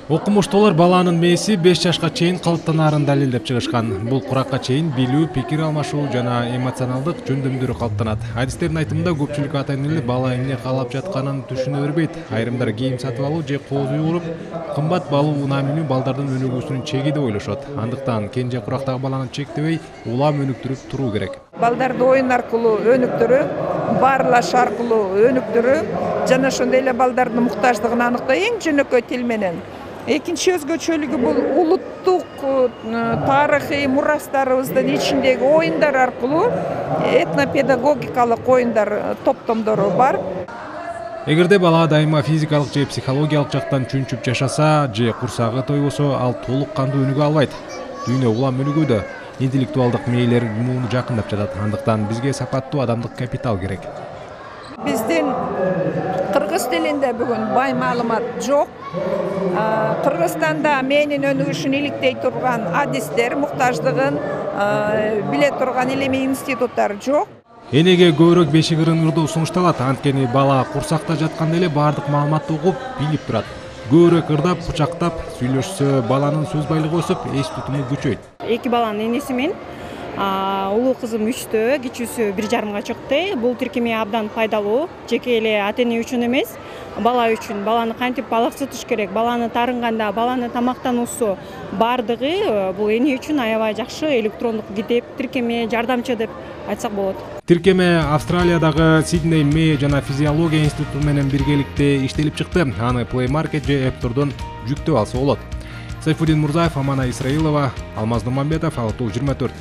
Окумуштуулар баланын мээси 5 жашка чейин калыптанаарын далилдеп чыгышкан. Бул куракка чейин билүү, пикир алмашуу жана эмоционалдык жөндөмдөрү калыптанат. Адистердин айтымында көпчүлүк ата-энелер бала эмне каалап жатканын түшүнө бербейт. Айрымдар кийим сатып алуу же кооз үй куруп, кымбат балуу унаамини балдардын өнүгүүсүнүн чеги деп ойлошот. Андыктан кенже курактагы баланы чектебей, улам өнүктүрүп туруу керек. Балдарды оюн аркылуу өнүктүрүп, баарлаш аркылуу өнүктүрүп, жана ошондой эле балдардын муктаждыгын аныктоо эң жөнөкөй тил менен. Экинчи өзгөчөлүгү бул улуттук тарыхый мурастарыбыздын ичиндеги оюндар аркылуу этнопедагогикалык оюндар топтомдору бар. Эгерде бала дайыма физикалык же психологиялык жактан чүнчүп жашаса же курсагы тойбосо, ал толук кандуу өнүгө албайт. Дүйнө улам өнүгүүдө, интеллектуалдык мээлер мууну жакындап жатат. Андыктан бизге сапаттуу адамдык капитал керек. Биздин кыргыз тилинде бүгүн бай маалымат жок. Кыргызстанда менин өнүгүшүн иликтей турган адистер, муктаждыгын биле турган илимий институттар жок. Энеге көбүрөөк бешик ырын-ырдоо сунушталат. Анткени бала курсакта жатканда эле баардык маалыматты угуп, билип турат. Көбүрөөк ырдап, кучактап сүйлөшсө, баланын сөз байлыгы өсүп, эс тутуму күчөйт. Эки баланын энеси мен улуу кызым 3-тө, кичүүсү 1,5 чыкты. Бул тиркеме абдан пайдалуу. Жеке эле ата-эне үчүн эмес, бала үчүн. Баланы кантип балаксытыш керек, баланы тарынганда, баланы тамактануусу бардыгы бул эне үчүн аябай жакшы электрондук китеп, тиркеме, жардамчы деп айтсак болот. Тиркеме Австралиядагы Сидней Мэй жана физиология институту менен биргеликте иштелип чыкты. Аны Play Market же App Store'дон жүктөп алса болот. Сайфуддин Мурзаев, Амана Исраилова, Алмаз Нурманбетов, Алтуу 24.